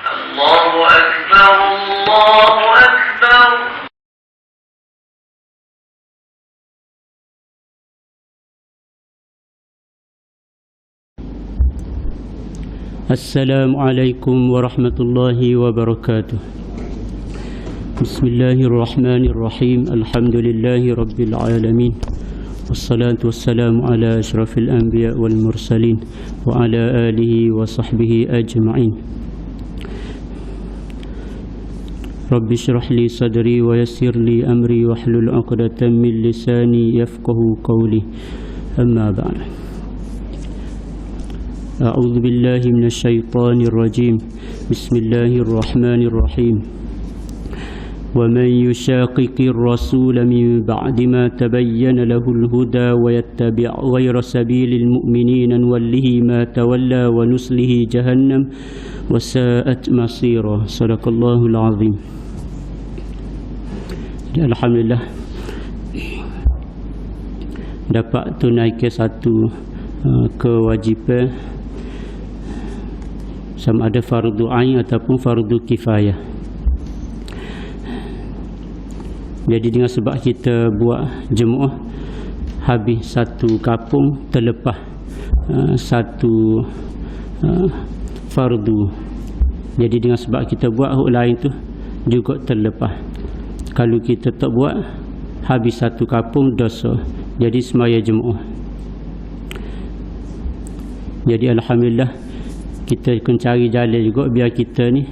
الله أكبر الله أكبر. Assalamualaikum warahmatullahi wabarakatuh. Bismillahirrahmanirrahim. Alhamdulillahi rabbil alamin. Wassalatu wassalamu ala asyrafil anbiya wal mursalin wa ala alihi wa sahbihi ajma'in. Rabbi shrah li sadri wa yassir li amri wahlul 'uqdatam min lisani yafqahu qawli. Amma ba'd. A'udzu billahi minasy syaithanir rajim. Bismillahirrahmanirrahim. ومن يشاقق الرسول من بعد ما تبين له الهدى ويتبع غير سبيل المؤمنين نوله ما تولى ونصله جهنم وساءت مصيرا. صدق الله العظيم. Alhamdulillah dapat tunaikan satu kewajipan, sama ada fardu ain ataupun fardu kifayah. Jadi dengan sebab kita buat jemaah habis satu kampung, terlepas satu fardu. Jadi dengan sebab kita buat hak lain tu juga terlepas. Kalau kita tak buat habis satu kampung, dosa. Jadi semaya jemaah. Jadi alhamdulillah kita kena cari jalan juga biar kita ni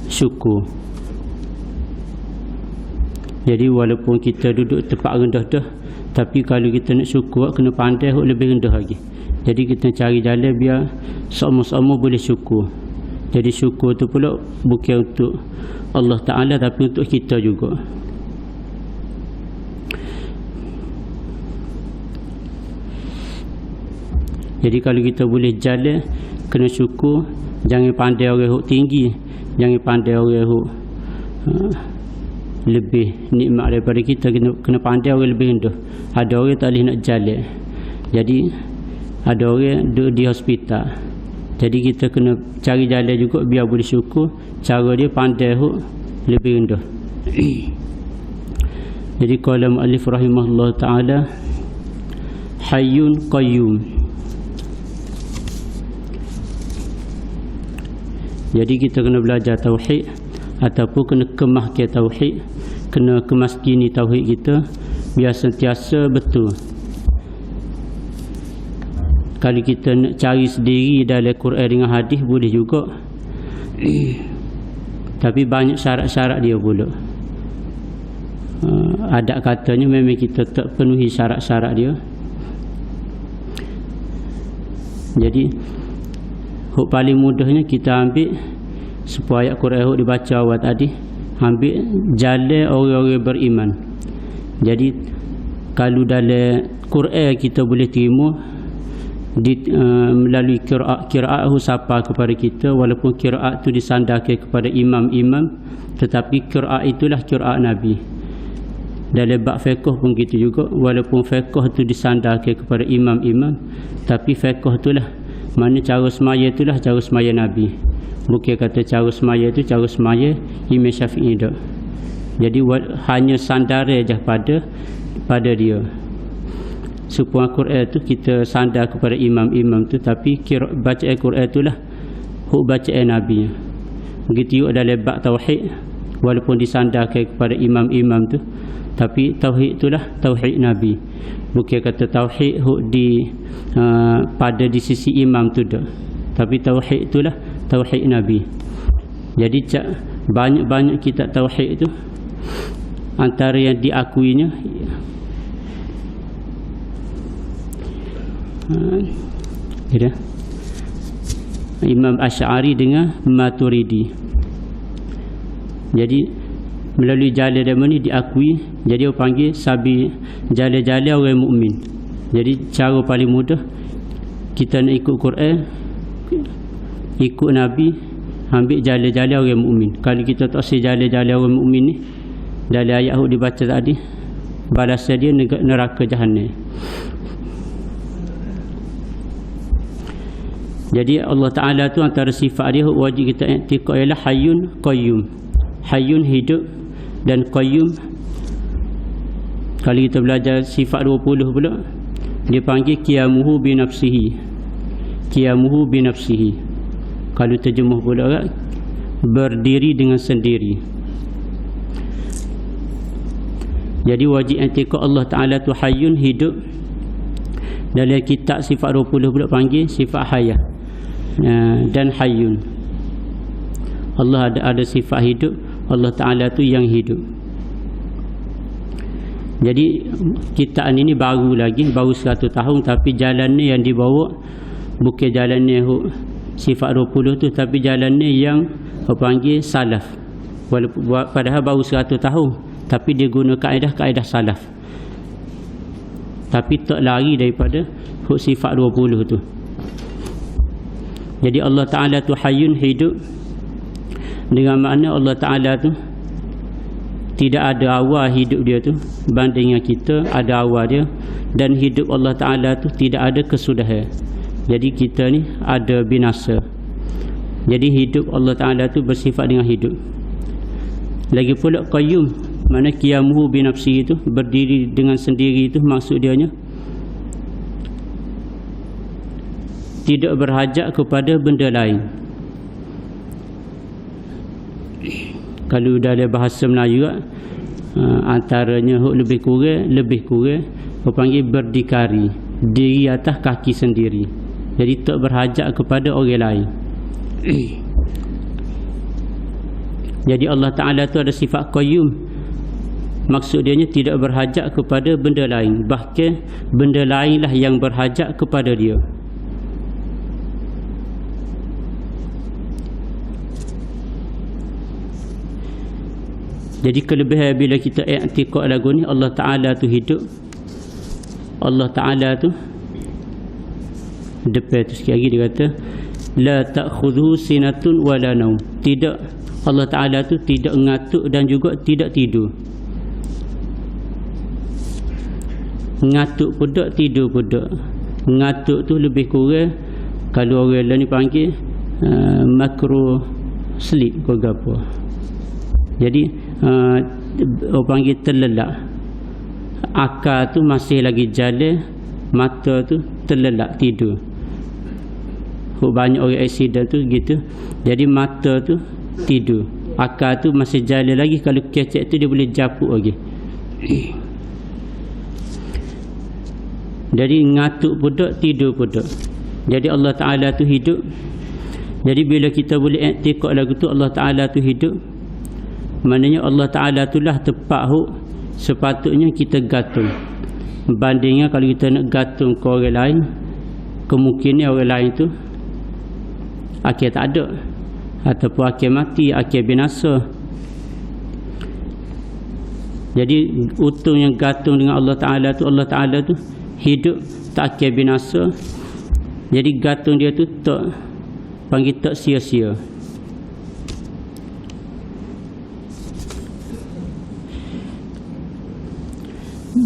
syukur. Jadi walaupun kita duduk tempat rendah dah, tapi kalau kita nak syukur kena pandai lebih rendah lagi. Jadi kita cari jalan biar sama-sama boleh syukur. Jadi syukur tu pula bukan untuk Allah Ta'ala tapi untuk kita juga. Jadi kalau kita boleh jalan, kena syukur. Jangan pandai orang yang tinggi, jangan pandai orang yang lebih nikmat daripada kita. Kena pandai orang lebih rendah. Ada orang tak boleh nak jalan, jadi ada orang duduk di hospital. Jadi kita kena cari jalan juga biar boleh syukur. Cara dia pandai lebih rendah. Jadi qala muallif rahimahullah ta'ala, hayyun qayyum. Jadi kita kena belajar tauhid ataupun kena kemahkan tauhid, kena kemaskini tauhid kita biar sentiasa betul. Kalau kita nak cari sendiri dalam Quran dengan hadis boleh juga, tapi banyak syarat-syarat dia pula. Adat katanya memang kita tak penuhi syarat-syarat dia. Jadi hak paling mudahnya kita ambil supaya Quran yang dibaca awal tadi, ambil jalan orang-orang beriman. Jadi kalau dalam Quran kita boleh terima melalui kiraat siapa kepada kita, walaupun kiraat itu disandarkan kepada imam-imam, tetapi kiraat itulah kiraat Nabi. Dalam bab fiqh pun gitu juga, walaupun fiqh itu disandarkan kepada imam-imam, tapi fiqh itulah mana cara semaya itulah cara semaya Nabi. Bukan kata cara semaya itu cara semaya Imam Syafi'i dah. Jadi hanya sandar aja pada dia. Supaya Quran tu kita sandar kepada imam-imam tu, tapi bacaan Quran itulah huk bacaan Nabi. Begitu juga dalam bab tauhid, walaupun disandarkan kepada imam-imam tu, tapi tauhid itulah tauhid Nabi. Bukan kata tauhid huk pada di sisi imam tu dah, tapi tauhid itulah tauhid Nabi. Jadi banyak-banyak kitab tauhid itu, antara yang diakuinya Imam Asy'ari dengan Maturidi. Jadi melalui jalan dia ni diakui. Jadi orang panggil sabi jalan-jalan orang mukmin. Jadi cara paling mudah kita nak ikut Quran, ikut Nabi, ambil jalan-jalan orang mukmin. Kalau kita tak sejalan-jalan orang mukmin ni, dalam ayat yang dibaca tadi, balasan dia neraka Jahannam. Jadi Allah Ta'ala tu antara sifat dia wajib kita i'tiqad ialah hayyun qayyum. Hayyun hidup dan qayyum. Kalau kita belajar sifat 20 pula, dia panggil qiyamuhu bi nafsihi. Qiyamuhu bi nafsihi. Kalau terjemah pula kan, berdiri dengan sendiri. Jadi wajib i'tiqad Allah Ta'ala tu hayyun hidup. Dalam kitab sifat 20 pula panggil sifat hayah dan hayyun. Allah ada sifat hidup, Allah Ta'ala tu yang hidup. Jadi kitab ini baru lagi, baru 100 tahun, tapi jalannya yang dibawa bukan jalannya sifat 20 tu, tapi jalannya yang panggil salaf. Walaupun padahal baru 100 tahun, tapi dia guna kaedah salaf, tapi tak lari daripada sifat 20 tu. Jadi Allah Ta'ala tu hayyun hidup, dengan makna Allah Ta'ala tu tidak ada awal hidup dia tu bandingnya kita ada awal dia, dan hidup Allah Ta'ala tu tidak ada kesudahan. Jadi kita ni ada binasa. Jadi hidup Allah Ta'ala tu bersifat dengan hidup. Lagi pula qayyum, mana qiyamuhu bi nafsihi itu berdiri dengan sendiri, itu maksud dia nya tidak berhajat kepada benda lain. Kalau dalam bahasa Melayu antaranya lebih kurang panggil berdikari, diri atas kaki sendiri. Jadi tak berhajat kepada orang lain. Jadi Allah Ta'ala tu ada sifat qayyum. Maksud dia tidak berhajat kepada benda lain, bahkan benda lainlah yang berhajat kepada dia. Jadi kelebihan bila kita i'tiqad lagu ni, Allah Ta'ala tu hidup, Allah Ta'ala tu depan tu sikit lagi dia kata la ta'khudhu sinatun wala naum. Tidak, Allah Ta'ala tu tidak ngantuk dan juga tidak tidur. Ngantuk pun tak, tidur pun tak. Ngantuk tu lebih kurang kalau orang lain ni panggil makro sleep ke apa. Jadi orang panggil terlelap. Akal tu masih lagi jalan, mata tu terlelap tidur. Banyak orang accident tu gitu. Jadi mata tu tidur, akal tu masih jalan lagi. Kalau kecek tu dia boleh japuk lagi. Jadi ngatuk pun tak, tidur pun tak. Jadi Allah Ta'ala tu hidup. Jadi bila kita boleh i'tiqad lagu tu Allah Ta'ala tu hidup, maknanya Allah Ta'ala tu lah tepat sepatutnya kita gantung. Bandingnya kalau kita nak gantung ke orang lain, kemungkinan orang lain tu akhir tak ada, ataupun akhir mati, akhir binasa. Jadi untung yang gantung dengan Allah Ta'ala tu hidup, tak akhir binasa. Jadi gantung dia tu tak panggil tak sia-sia.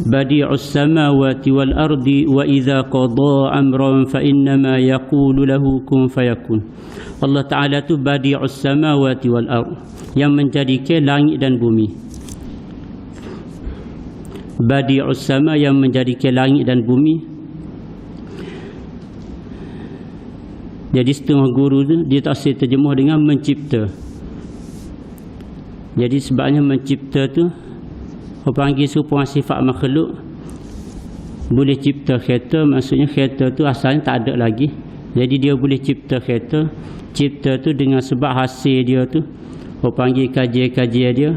Badi'us samawati wal ardi wa idza qada amran fa innama yaqulu lahu kun fayakun. Allah Ta'ala tu badi'us samawati wal ard, yang menjadikan langit dan bumi. Badi'us sama, yang menjadikan langit dan bumi. Jadi setengah guru tu dia tak boleh terjemah dengan mencipta. Jadi sebabnya mencipta tu orang panggil serupa sifat makhluk. Boleh cipta kereta, maksudnya kereta tu asalnya tak ada lagi. Jadi dia boleh cipta kereta. Cipta tu dengan sebab hasil dia tu, orang panggil kajian-kajian dia,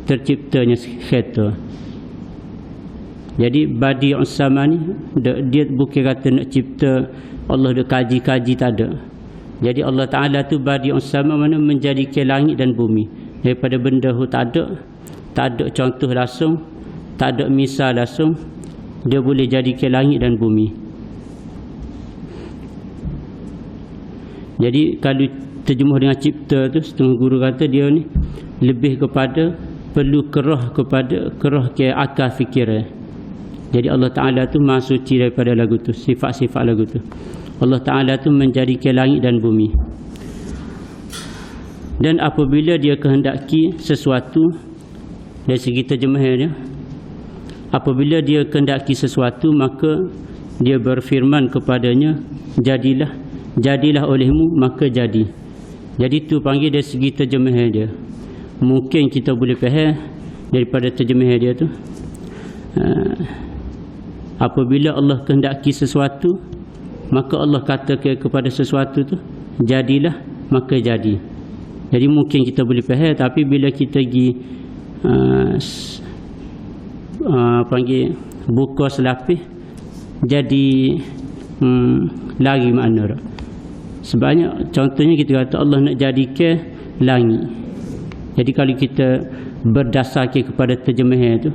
terciptanya kereta. Jadi badi'us sama ni dia bukan kata nak cipta Allah dah kaji-kaji, tak ada. Jadi Allah Ta'ala tu badi'us sama, mana menjadikan langit dan bumi daripada benda tu tak ada contoh langsung, tak ada misal langsung, dia boleh jadikan langit dan bumi. Jadi kalau terjemuh dengan cipta tu, setengah guru kata dia ni lebih kepada perlu kerah ke akal fikiran. Jadi Allah Ta'ala tu maha suci daripada lagu tu, sifat-sifat lagu tu. Allah Ta'ala tu menjadikan langit dan bumi. Dan apabila dia kehendaki sesuatu, dari segi terjemahannya, apabila dia kehendaki sesuatu, maka dia berfirman kepadanya, jadilah olehmu, maka jadi. Jadi tu panggil dari segi terjemahan dia. Mungkin kita boleh faham daripada terjemahan dia tu, apabila Allah kehendaki sesuatu, maka Allah katakan kepada sesuatu tu, jadilah, maka jadi. Jadi mungkin kita boleh faham, tapi bila kita pergi panggil buka selapis, jadi lari makna dah. Sebabnya contohnya kita kata Allah nak jadikan langit. Jadi kalau kita berdasarkan kepada terjemahan itu,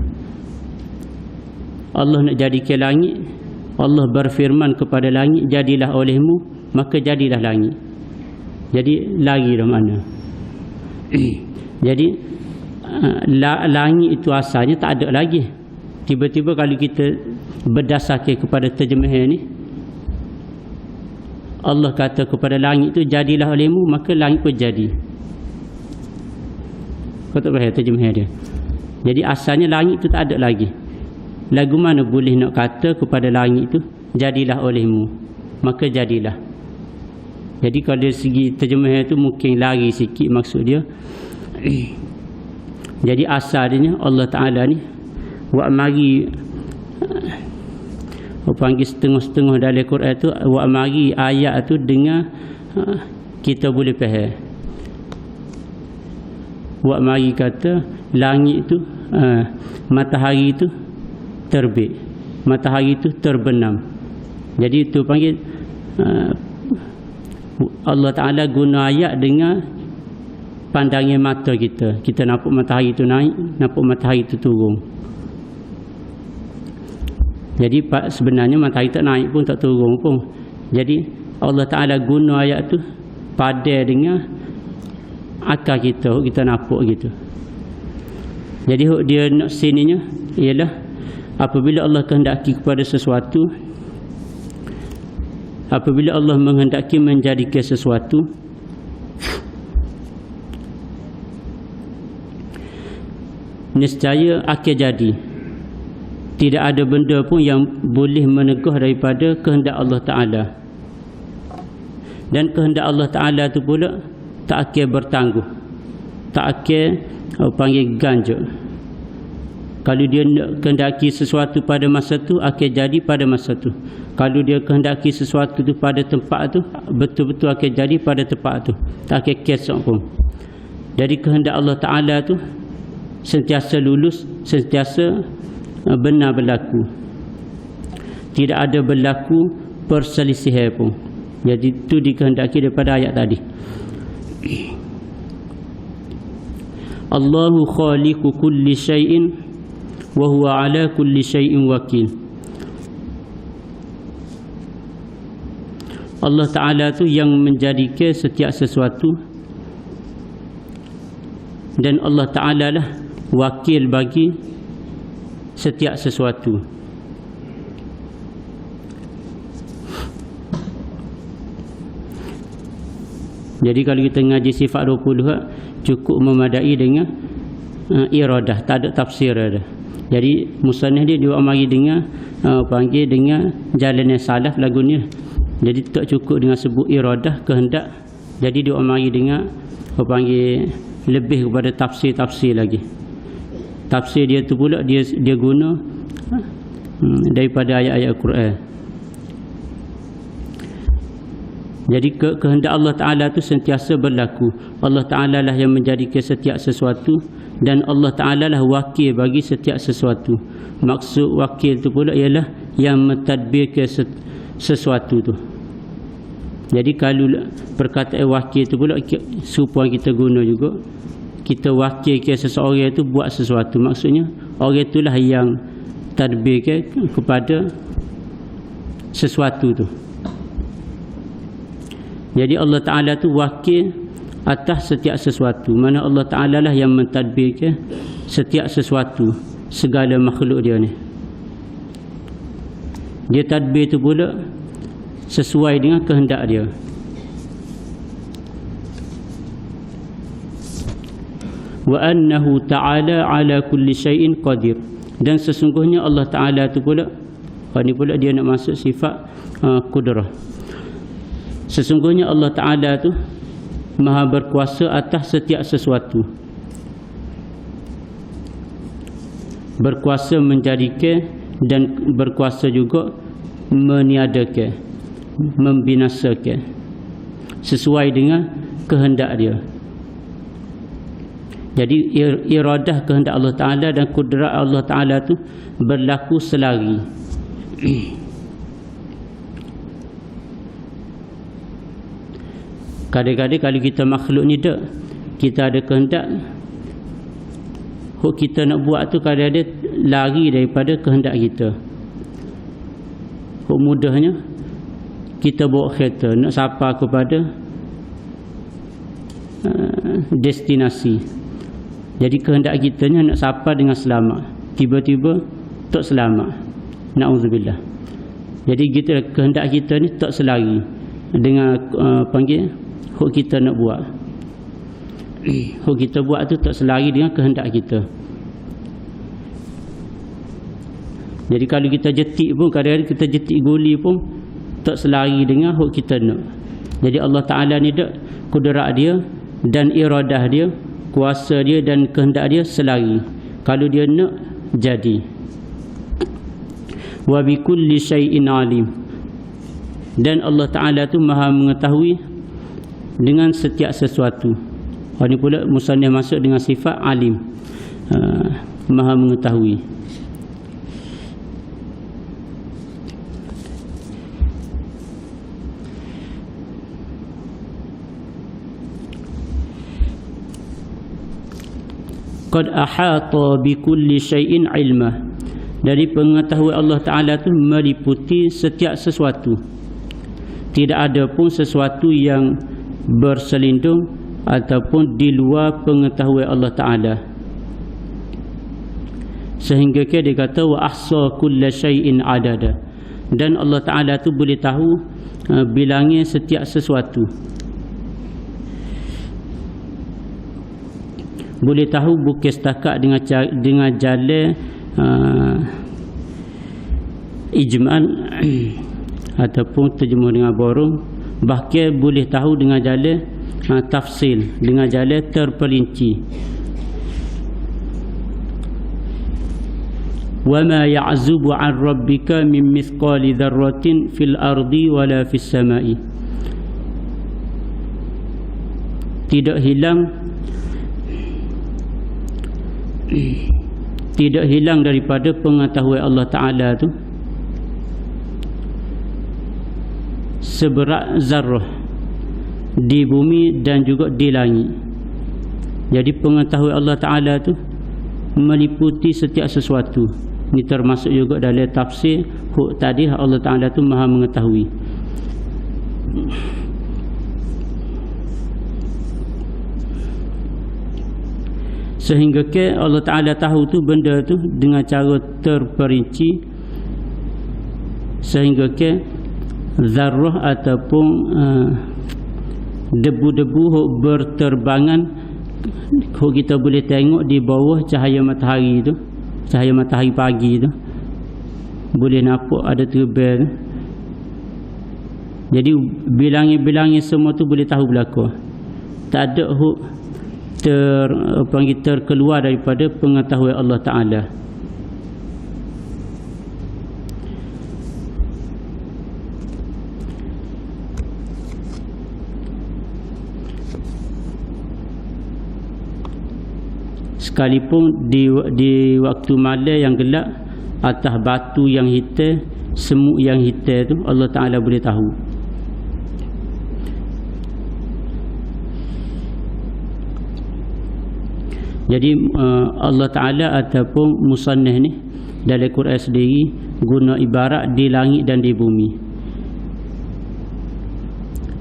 Allah nak jadikan langit, Allah berfirman kepada langit, jadilah olehmu, maka jadilah langit. Jadi lari dah mana. Jadi langit itu asalnya tak ada lagi. Tiba-tiba kalau kita berdasarkan kepada terjemahan ni, Allah kata kepada langit itu, jadilah olehmu, maka langit pun jadi. Kau tak faham terjemahan dia? Jadi asalnya langit itu tak ada lagi. Lagu mana boleh nak kata kepada langit itu, jadilah olehmu, maka jadilah. Jadi kalau dari segi terjemahan itu mungkin lari sikit maksud dia. Jadi asalnya Allah Ta'ala ni buat mari, panggil setengah-setengah dalam Quran tu, buat mari ayat tu dengar kita boleh faham. Buat mari kata langit tu, matahari tu terbit, matahari tu terbenam. Jadi itu panggil Allah Ta'ala guna ayat dengan pandangan mata kita. Kita nampak matahari tu naik, nampak matahari tu turun. Jadi sebenarnya matahari tak naik pun, tak turun pun. Jadi Allah Ta'ala guna ayat tu pada dengan akal kita nampak gitu. Jadi dia nak sininya ialah apabila Allah kehendaki kepada sesuatu, apabila Allah menghendaki menjadikan sesuatu, nescaya akan jadi. Tidak ada benda pun yang boleh menegah daripada kehendak Allah Ta'ala. Dan kehendak Allah Ta'ala tu pula tak akan bertangguh, tak akan panggil ganjil. Kalau dia kehendaki sesuatu pada masa tu, akan jadi pada masa tu. Kalau dia kehendaki sesuatu tu pada tempat tu, betul-betul akan jadi pada tempat tu, tak akan kesok pun. Jadi kehendak Allah Ta'ala tu sentiasa lulus, sentiasa benar berlaku. Tidak ada berlaku perselisihan pun. Jadi itu dikehendaki daripada ayat tadi. Allahu khaliqu kulli syai'in wa huwa ala kulli syai'in wakil. Allah Ta'ala tu yang menjadikan setiap sesuatu, dan Allah Ta'ala lah wakil bagi setiap sesuatu. Jadi kalau kita ngaji sifat 20 cukup memadai dengan iradah, tak ada tafsir dah. Jadi musannif dia mari dengan panggil dengan jalan yang salaf lagunya. Jadi tak cukup dengan sebut iradah, kehendak. Jadi dia mari dengan panggil lebih kepada tafsir-tafsir lagi. Tafsir dia tu pula dia guna daripada ayat-ayat Al-Quran. Jadi kehendak Allah Ta'ala tu sentiasa berlaku. Allah Ta'ala lah yang menjadikan setiap sesuatu, dan Allah Ta'ala lah wakil bagi setiap sesuatu. Maksud wakil tu pula ialah yang mentadbirkan sesuatu tu. Jadi kalau perkataan wakil tu pula supaya kita guna juga, kita wakilkan seseorang itu buat sesuatu. Maksudnya orang itulah yang tadbirkan kepada sesuatu tu. Jadi Allah Ta'ala tu wakil atas setiap sesuatu. Mana Allah Ta'ala lah yang mentadbirkan setiap sesuatu, segala makhluk dia ni. Dia tadbir tu pula sesuai dengan kehendak dia. Wa annahu ta'ala ala kulli syai'in qadir, dan sesungguhnya Allah Ta'ala tu pula, ni pula dia nak masuk sifat kudrah. Sesungguhnya Allah Ta'ala tu maha berkuasa atas setiap sesuatu, berkuasa menjadikan dan berkuasa juga meniadakan, membinasakan sesuai dengan kehendak dia. Jadi iradah kehendak Allah Ta'ala dan kudrat Allah Ta'ala tu berlaku selari. Kadang-kadang kalau kita makhluk ni tak, kita ada kehendak, hok kita nak buat tu kadang-kadang lari daripada kehendak kita. Hok mudahnya kita bawa kereta nak sampai kepada destinasi. Jadi kehendak kita ni nak sampai dengan selamat, tiba-tiba tak selamat, na'udzubillah. Jadi kita kehendak kita ni tak selari dengan panggil hok kita nak buat. Hok kita buat tu tak selari dengan kehendak kita. Jadi kalau kita jetik pun, kadang-kadang kita jetik guli pun tak selari dengan hok kita nak. Jadi Allah Ta'ala ni dak kudrat dia dan iradah dia, kuasa dia dan kehendak dia selari. Kalau dia nak, jadi. Wa bi kulli syai'in alim, dan Allah Ta'ala tu maha mengetahui dengan setiap sesuatu. Ini pula musannif masuk dengan sifat alim, maha mengetahui. Qad ahata bi kulli syai'in ilmah, dari pengetahuan Allah Ta'ala tu meliputi setiap sesuatu. Tidak ada pun sesuatu yang berselindung ataupun di luar pengetahuan Allah Ta'ala. Sehingga dia kata wa ahsa kulla syai'in adada, dan Allah Ta'ala tu boleh tahu bilangnya setiap sesuatu. Boleh tahu bukan setakat dengan jalan ijmal ataupun terjemah dengan borong, bahkan boleh tahu dengan jalan tafsil, dengan jalan terperinci. Wa ma ya'zubu 'an rabbika min mithqali dzarratin fil ardi wala fis samai, tidak hilang daripada pengetahuan Allah Ta'ala tu seberat zarrah di bumi dan juga di langit. Jadi pengetahuan Allah Ta'ala tu meliputi setiap sesuatu. Ini termasuk juga dalam tafsir huk tadi, Allah Ta'ala tu maha mengetahui. Sehingga ke Allah Ta'ala tahu tu benda tu dengan cara terperinci, sehingga ke zarrah ataupun debu-debu berterbangan kita boleh tengok di bawah cahaya matahari tu, cahaya matahari pagi tu boleh nampak ada terbang. Jadi bilangan-bilangan semua tu boleh tahu belaka. Tak ada terkeluar daripada pengetahuan Allah Ta'ala. Sekalipun di waktu malam yang gelap, atas batu yang hitam, semut yang hitam tu, Allah Ta'ala boleh tahu. Jadi Allah Ta'ala ataupun musannif ni dalam Quran sendiri guna ibarat di langit dan di bumi.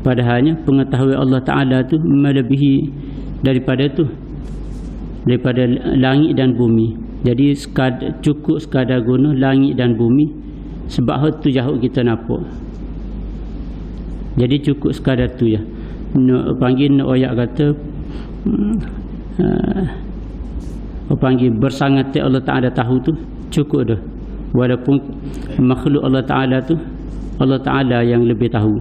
Padahalnya pengetahuan Allah Ta'ala tu melebihi daripada langit dan bumi. Jadi cukup sekadar guna langit dan bumi, sebab tu jauh kita nampak. Jadi cukup sekadar tu ya. Panggil oyak kata panggil bersangat Allah Ta'ala tahu tu cukup dah. Walaupun makhluk Allah Ta'ala tu Allah Ta'ala yang lebih tahu.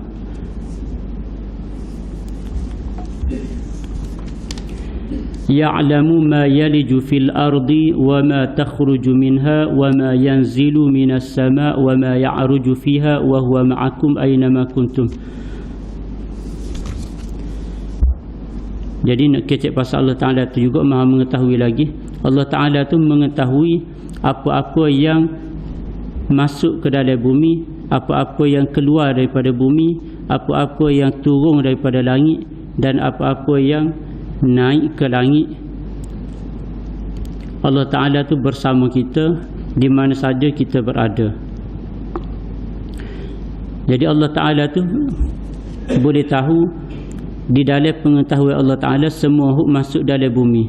Ya'lamu ma yaliju fil ardi wa ma takhruju minha wa ma yanzilu minas sama' wa ma ya'ruju fiha wa huwa ma'akum aynama kuntum. Jadi nak kecek pasal Allah Ta'ala tu juga Maha mengetahui lagi. Allah Ta'ala tu mengetahui apa-apa yang masuk ke dalam bumi, apa-apa yang keluar daripada bumi, apa-apa yang turun daripada langit, dan apa-apa yang naik ke langit. Allah Ta'ala tu bersama kita di mana saja kita berada. Jadi Allah Ta'ala tu boleh tahu, di dalam pengetahuan Allah Ta'ala semua masuk dalam bumi.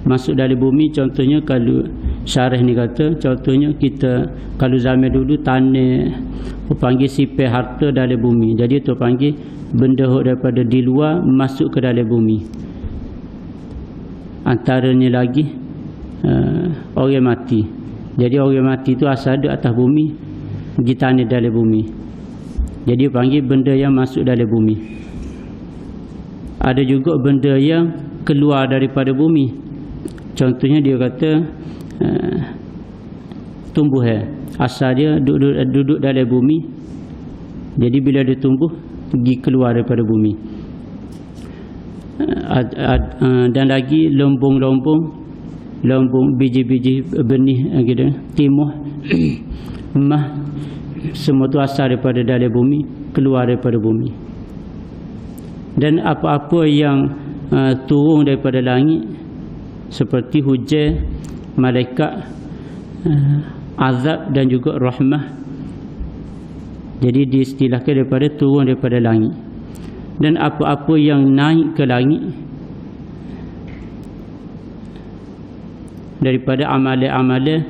Masuk dalam bumi, contohnya kalau syarah ni kata, contohnya kita kalau zaman dulu tanah panggil sipir harta dalam bumi. Jadi tu panggil benda daripada di luar masuk ke dalam bumi. Antaranya lagi orang mati. Jadi orang mati tu asal ada atas bumi, di tanah dalam bumi. Jadi panggil benda yang masuk dalam bumi. Ada juga benda yang keluar daripada bumi. Contohnya dia kata tumbuhan asal dia duduk dalam bumi. Jadi bila dia tumbuh pergi keluar daripada bumi. Dan lagi lombong biji-biji benih gitu, timuh mah, semua tu asal daripada dalam bumi, keluar daripada bumi. Dan apa-apa yang turun daripada langit seperti hujan, malaikat, azab dan juga rahmah, jadi diistilahkan daripada turun daripada langit. Dan apa-apa yang naik ke langit daripada amalan-amalan,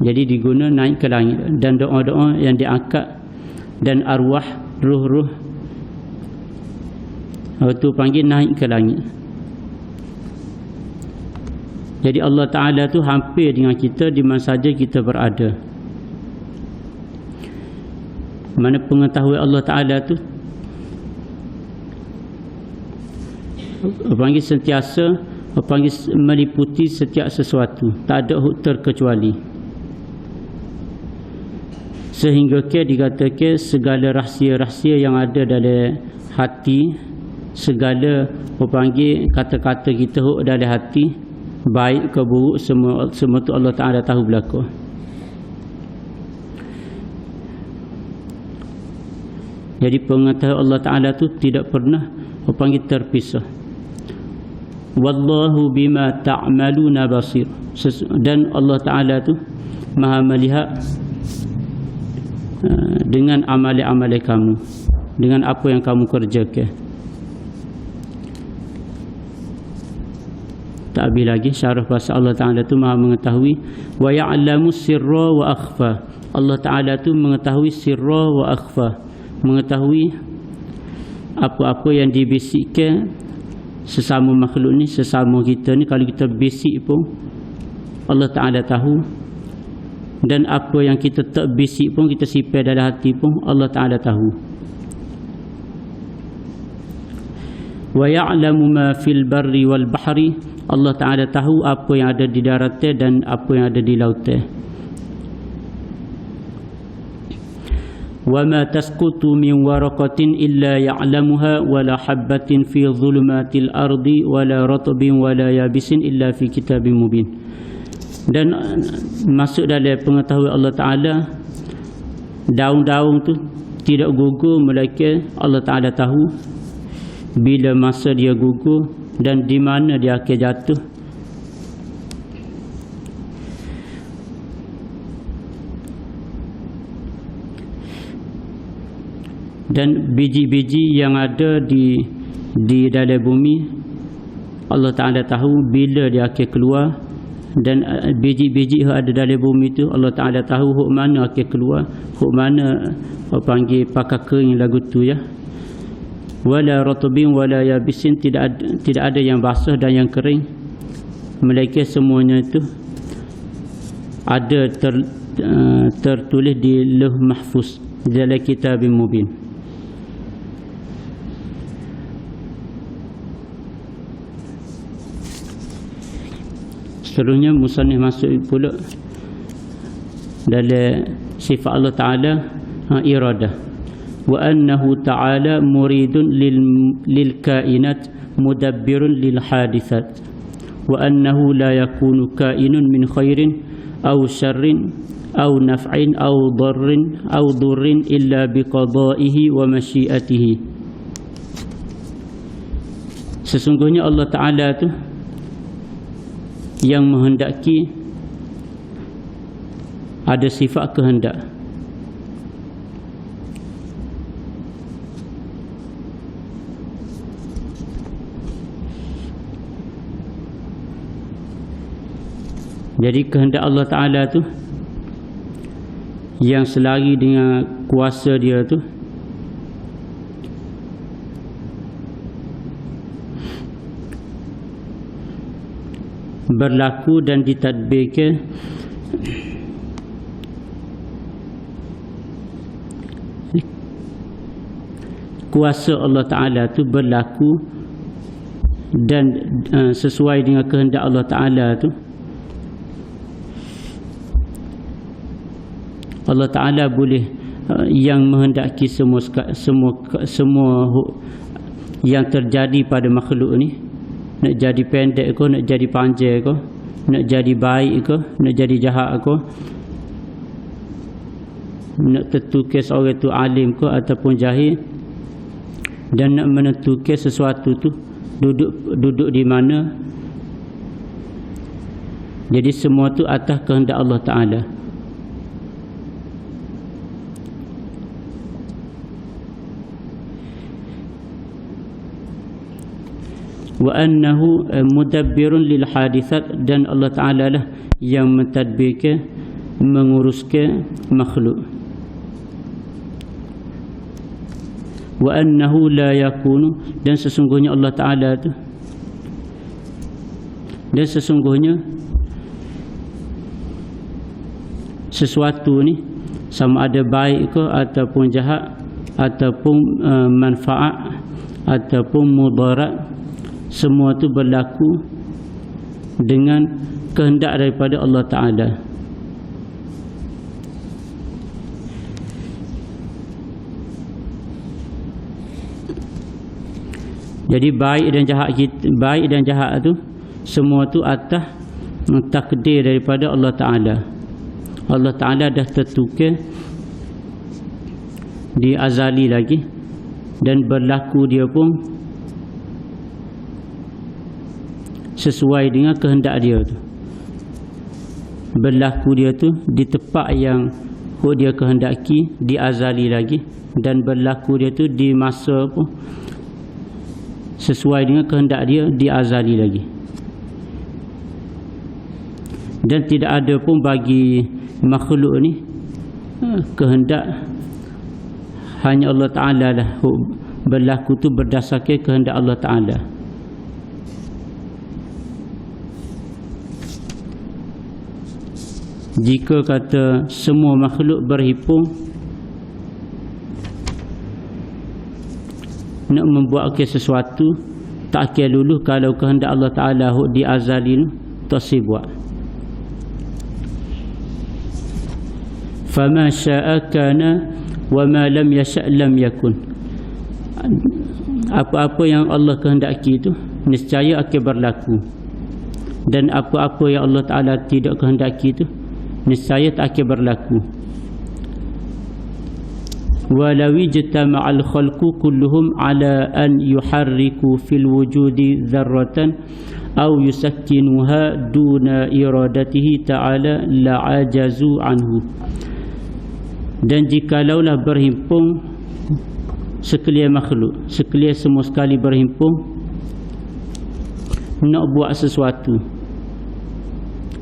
jadi diguna naik ke langit. Dan doa-doa yang diangkat dan arwah, ruh-ruh itu panggil naik ke langit. Jadi Allah Ta'ala tu hampir dengan kita di mana saja kita berada. Mana pengetahuan Allah Ta'ala tu panggil sentiasa, panggil meliputi setiap sesuatu, tak ada terkecuali. Sehingga dikatakan segala rahsia-rahsia yang ada dalam hati, segala panggil kata-kata kita dalam hati, baik ke buruk, semua tu Allah Ta'ala tahu belaka. Jadi pengetahuan Allah Ta'ala tu tidak pernah panggil terpisah. Wallahu bima ta'maluna basir. Dan Allah Ta'ala tu Maha melihat dengan amalan-amalan kamu, dengan apa yang kamu kerjakan. Tak habis lagi syarah pasal Allah Ta'ala tu Maha mengetahui. Wa ya'lamu sirra wa akhfa. Allah Ta'ala tu mengetahui sirra wa akhfa, mengetahui apa-apa yang dibisikkan sesama makhluk ni, sesama kita ni. Kalau kita bisik pun Allah Ta'ala tahu. Dan apa yang kita tak bisik pun, kita simpan dalam hati pun Allah Ta'ala tahu. Wa ya'lamu ma fil barri wal bahri. Allah Ta'ala tahu apa yang ada di daratan dan apa yang ada di lautan. Wa ma tasqutu min waraqatin illa ya'lamuha wa la habbatin fi dhulumatil ardi wa la ratbin wa la yabisin illa fi kitabim mubin. Dan masuk dalam pengetahuan Allah Ta'ala, daun-daun tu tidak gugur melainkan Allah Ta'ala tahu bila masa dia gugur dan di mana dia akan jatuh. Dan biji-biji yang ada di dalam bumi, Allah Ta'ala tahu bila dia akan keluar Dan biji-biji yang ada dalam bumi tu Allah Ta'ala tahu hok mana akan keluar, hok mana panggil pakar kering lagu tu ya. Wala ratbin wala yabisin, tidak ada yang basah dan yang kering, melainkan semuanya itu ada tertulis di Lauh Mahfuz dalam kitabim mubin. Seterusnya musannif masuk pula dalam sifat Allah Ta'ala iradah. Wa annahu ta'ala muridun lil kainat mudabbirun lil hadithat. Wa annahu la yakunu kainun min khairin aw syarrin aw naf'in aw darrin illa biqada'ihi wa masyiatihi. Sesungguhnya Allah Ta'ala tu yang menghendaki, ada sifat kehendak. Jadi kehendak Allah Ta'ala tu yang selari dengan kuasa dia tu berlaku dan ditadbirkan kuasa Allah Ta'ala tu berlaku dan sesuai dengan kehendak Allah Ta'ala tu, Allah Ta'ala boleh yang menghendaki semua yang terjadi pada makhluk ni, nak jadi pendek ke, nak jadi panjang ke, nak jadi baik ke, nak jadi jahat ke, nak tentukan seorang tu alim ke ataupun jahil, dan nak menentukan sesuatu tu duduk di mana. Jadi semua tu atas kehendak Allah Ta'ala. Wa annahu mudabbirun lil hadithat, dan Allah Ta'ala lah yang mentadbirkan, menguruskan makhluk. Wa annahu la yakunu, dan sesungguhnya Allah Ta'ala tu, dan sesungguhnya sesuatu ni sama ada baik ke ataupun jahat, ataupun manfaat ataupun mudarat, semua tu berlaku dengan kehendak daripada Allah Ta'ala. Jadi baik dan jahat tu semua tu atas takdir daripada Allah Ta'ala. Allah Ta'ala dah tentukan di azali lagi, dan berlaku dia pun sesuai dengan kehendak dia tu. Berlaku dia tu di tempat yang dia kehendaki di azali lagi, dan berlaku dia tu di masa pun sesuai dengan kehendak dia di azali lagi. Dan tidak ada pun bagi makhluk ni kehendak, hanya Allah Ta'ala lah berlaku tu berdasarkan kehendak Allah Ta'ala. Jika kata semua makhluk berhimpun nak membuatkan sesuatu, tak akan luluh kalau kehendak Allah Ta'ala di azali tu tak si buat. Fama syaa kana wa ma lam yasha' lam yakun. Apa-apa yang Allah kehendaki itu niscaya akan berlaku, dan apa-apa yang Allah Ta'ala tidak kehendaki itu niscaya tak akan berlaku. Walau ijtama'al khalqu kulluhum ala an yuharriku fil wujudi dzarratan aw yusakkinuha duna iradatihi ta'ala la'ajazu anhu. Dan jikalaulah berhimpun sekalian makhluk, sekalian semua sekali berhimpun nak buat sesuatu,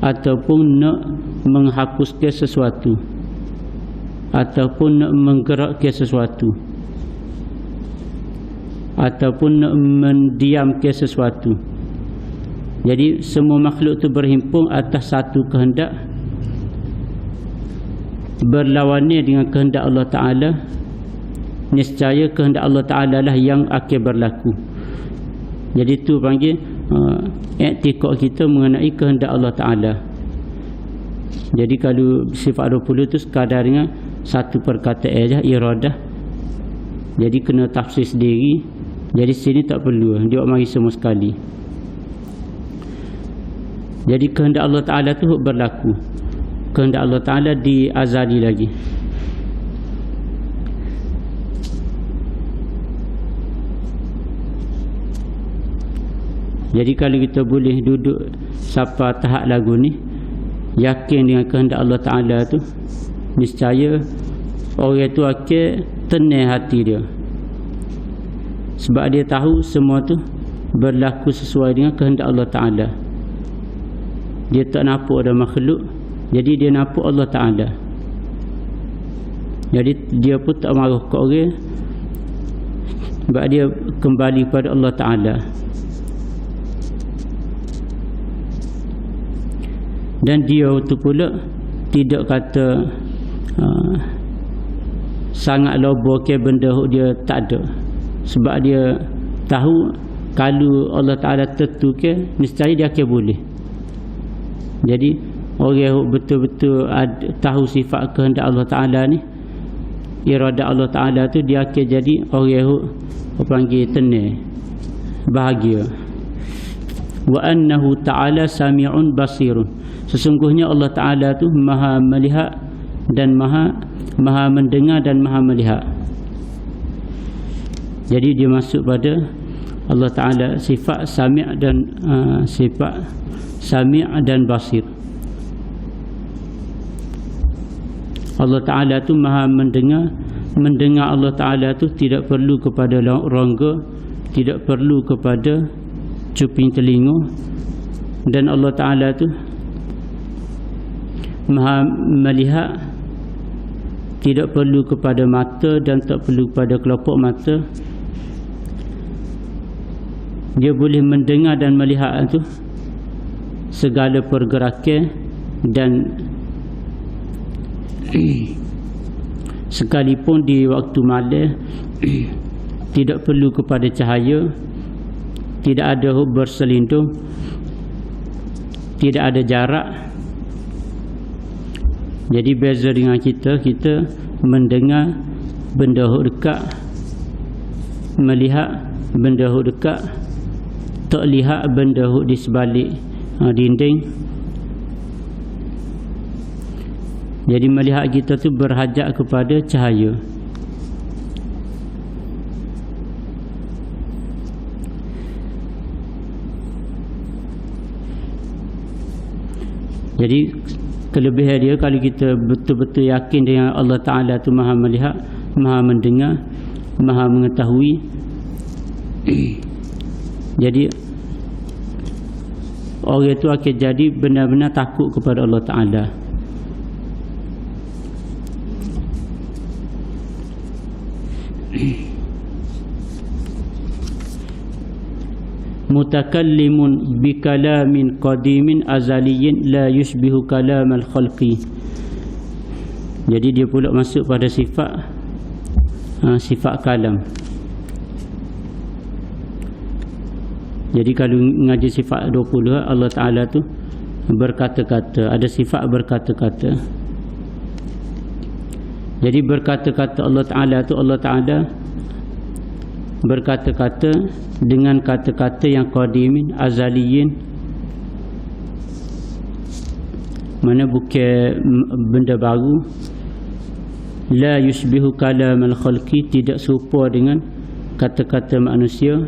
ataupun nak menghapuskan sesuatu, ataupun nak menggerakkan sesuatu, ataupun nak mendiamkan sesuatu. Jadi semua makhluk itu berhimpun atas satu kehendak, berlawannya dengan kehendak Allah Ta'ala. Niscaya kehendak Allah Ta'ala lah yang akan berlaku. Jadi itu panggil i'tiqad kita mengenai kehendak Allah Ta'ala. Jadi kalau sifat 20 itu sekadar dengan satu perkataan saja, iradah. Jadi kena tafsir sendiri. Jadi sini tak perlu dia mari semua sekali. Jadi kehendak Allah Ta'ala itu berlaku. Kehendak Allah Ta'ala di azali lagi. Jadi kalau kita boleh duduk sampai tahap lagu ni, yakin dengan kehendak Allah Ta'ala tu, niscaya orang tu akan tenang hati dia. Sebab dia tahu semua tu berlaku sesuai dengan kehendak Allah Ta'ala. Dia tak nampak ada makhluk, jadi dia nampak Allah Ta'ala. Jadi dia pun tak marah ke orang, sebab dia kembali pada Allah Ta'ala. Dan dia tu pula tidak kata sangat lobo ke benda dia tak ada. Sebab dia tahu kalau Allah Ta'ala tentu ke, niscaya dia akan boleh. Jadi orang yang betul-betul tahu sifat kehendak Allah Ta'ala ni, iradah Allah Ta'ala tu, dia akan jadi orang yang panggil tenang, bahagia. Wa annahu ta'ala sami'un basirun. Sesungguhnya Allah Ta'ala tu maha melihat dan maha mendengar dan maha melihat. Jadi dia masuk pada Allah Ta'ala sifat sami' dan sifat sami' dan basir. Allah Ta'ala tu maha mendengar Allah Ta'ala tu tidak perlu kepada rongga, tidak perlu kepada cuping telinga. Dan Allah Ta'ala tu maha melihat, tidak perlu kepada mata dan tak perlu kepada kelopak mata. Dia boleh mendengar dan melihat tu segala pergerakan, dan sekalipun di waktu malam tidak perlu kepada cahaya, tidak ada berselindung, tidak ada jarak. Jadi beza dengan kita mendengar benda dekat, melihat benda dekat, tak lihat benda di sebalik dinding. Jadi melihat kita tu berhajat kepada cahaya. Jadi kelebihan dia, kalau kita betul-betul yakin dengan Allah Ta'ala tu maha melihat, maha mendengar, maha mengetahui, jadi orang itu akan jadi benar-benar takut kepada Allah Ta'ala. Mutakallimun bikalamin qadimin azaliyin la yushbihu kalamal khalqi. Jadi dia pula masuk pada sifat kalam. Jadi kalau mengaji sifat 20, Allah Ta'ala tu berkata-kata, ada sifat berkata-kata. Jadi berkata-kata Allah Ta'ala tu, Allah Ta'ala berkata-kata dengan kata-kata yang qadimin, azaliyin, mana bukan benda baru. La yushbihu kalamal khalqi, tidak serupa dengan kata-kata manusia.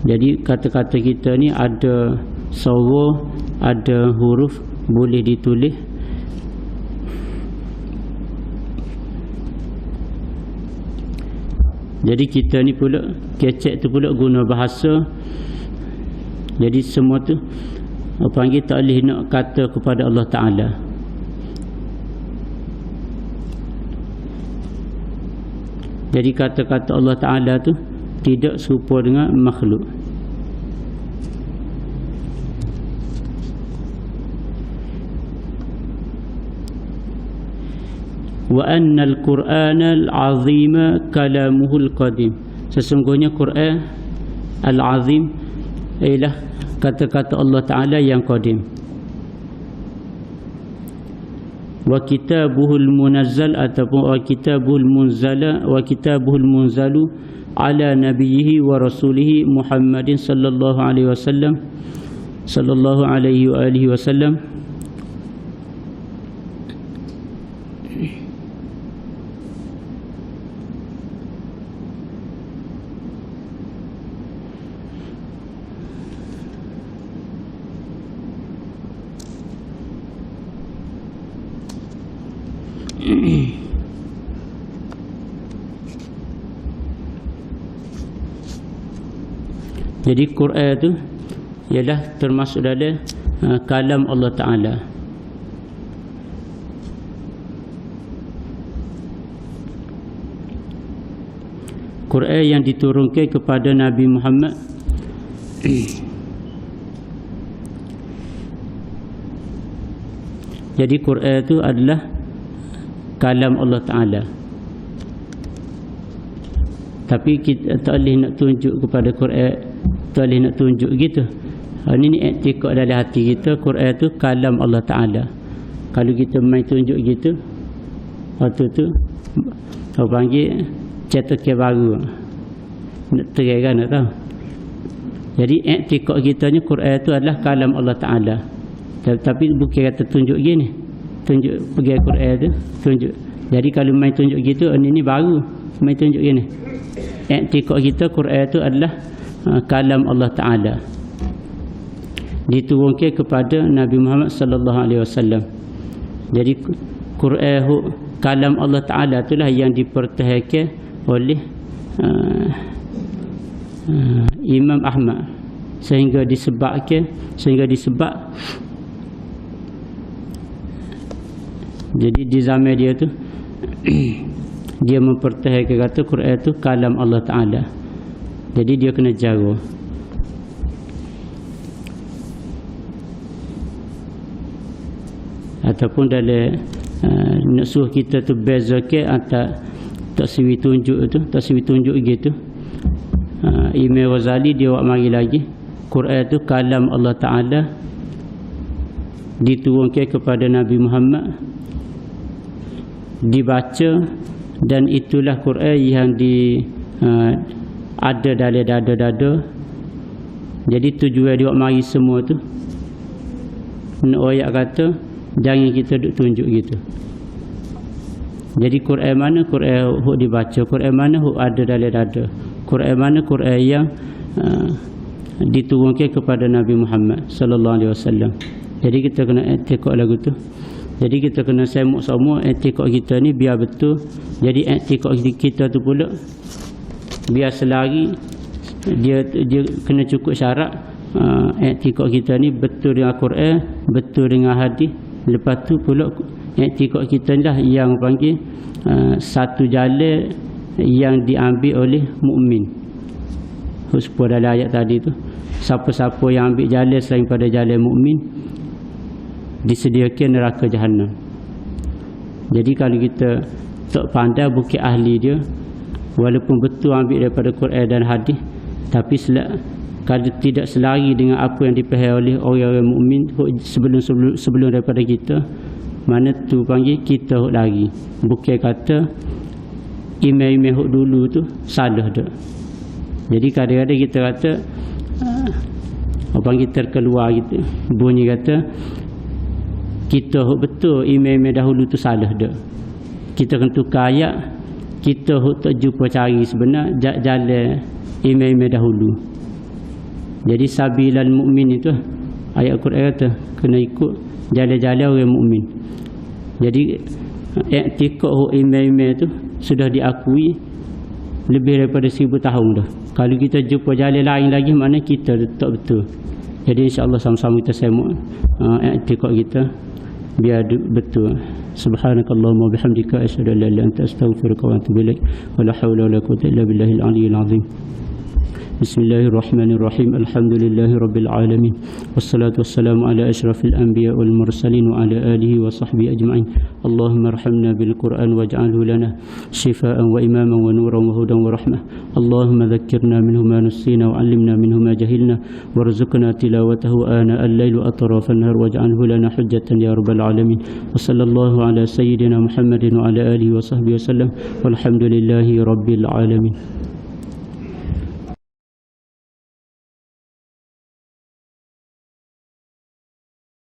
Jadi kata-kata kita ni ada suara, ada huruf, boleh ditulis. Jadi kita ni pula kecek tu pula guna bahasa. Jadi semua tu panggil tak boleh nak kata kepada Allah Ta'ala. Jadi kata-kata Allah Ta'ala tu tidak serupa dengan makhluk. Wa annal Qur'anal azima kalamuhul qadim. Sesungguhnya Quran al-azim ialah kata-kata Allah Ta'ala yang qadim. Wa kitabuhul munazzal ataupun wa kitabuhul munzala wa kitabuhul munzalu ala nabiyhi wa rasulihi Muhammadin sallallahu alaihi wasallam sallallahu alaihi wa alihi wasallam. Jadi Quran itu ialah termasuk dalam kalam Allah Ta'ala. Quran yang diturunkan kepada Nabi Muhammad jadi Quran itu adalah kalam Allah Ta'ala. Tapi kita tak boleh nak tunjuk kepada Quran, tak boleh nak tunjuk gitu. Ini iktikad dalam hati kita, Quran itu kalam Allah Ta'ala. Kalau kita main tunjuk gitu, waktu tu orang panggil cetakan baru, nak terai kan, nak tahu. Jadi iktikad kita ni Quran itu adalah kalam Allah Ta'ala. Tapi bukan kata tunjuk gini, tunjuk pergi Quran tu tunjuk. Jadi kalau main tunjuk gitu, ini baru main tunjuk gini. Iktikad kita Quran itu adalah kalam Allah Ta'ala, diturunkan kepada Nabi Muhammad sallallahu alaihi wasallam. Jadi Quran kalam Allah Ta'ala itulah yang dipertahankan oleh Imam Ahmad sehingga disebab jadi di zaman dia tu dia mempertahankan kata Quran itu kalam Allah Ta'ala. Jadi dia kena jaga. Ataupun dalam nak suruh kita tu bezakan antara taksir tunjuk tu, taksir tunjuk gitu. Imam Ghazali dia buat mari lagi Quran itu kalam Allah Ta'ala, diturunkan kepada Nabi Muhammad, dibaca, dan itulah Quran yang ada dalam dada-dada. Jadi tujuan dia buat mari semua tu nak ayat kata jangan kita duk tunjuk gitu. Jadi Quran mana Quran hok dibaca, Quran mana hok ada dalam dada, Quran mana Quran yang diturunkan kepada Nabi Muhammad sallallahu alaihi wasallam. Jadi kita kena iktikad lagu tu. Jadi kita kena semuk semua iktikad kita ni biar betul. Jadi iktikad kita tu pula biar selari, dia kena cukup syarat iktikad kita ni betul dengan Quran, betul dengan hadis. Lepas tu pula iktikad kita lah yang panggil satu jalan yang diambil oleh mukmin. Supaya dalam ayat tadi tu, siapa-siapa yang ambil jalan selain pada jalan mukmin disediakan neraka Jahannam. Jadi kalau kita tak pandai bukan ahli dia, walaupun betul ambil daripada Quran dan hadis, tapi kalau tidak selari dengan apa yang dipahami oleh orang-orang mukmin sebelum daripada kita, mana tu panggil kita hok lari. Bukan kata imam-imam hok dulu tu salah dak. Jadi kadang-kadang kita kata apa panggil terkeluar gitu, bunyi kata kita hok betul imam-imam dahulu tu salah dak. Kita kena tukar ayat, kita hok tak jumpa cari sebenar jalan imam-imam dahulu. Jadi sabilal mukmin itu ayat Quran kata kena ikut jalan-jalan orang mukmin. Jadi iktikad imam-imam itu sudah diakui lebih daripada 1000 tahun dah. Kalau kita jumpa jalan lain lagi, mana kita tak betul. Jadi insya-Allah sama-sama kita semak i'tiqad kita biar betul. Subhanakallahumma bihamdika asyhadu an la ilaha illa anta astaghfiruka wa atubu ilaik. Wa la haula wa la quwwata illa billahil aliyyil azim. Bismillahirrahmanirrahim. Alhamdulillahi rabbil alamin. Wassalatu wassalamu ala asyrafil anbiya wal mursalin wa ala alihi wa sahbihi ajma'in. Allahumma arhamna bil Qur'an waj'alhu lana shifaa'an wa imaman wa nuran wa hudan wa rahmah. Allahumma dhakkirna minhu ma nusina wa 'allimna minhu ma jahilna warzuqna tilawatahu ana al-laili wa atrafan nahar waj'alhu lana hujjatan ya rabbal alamin. Wa sallallahu ala sayyidina Muhammadin wa ala alihi wa sahbihi wasallam. Walhamdulillahi rabbil alamin.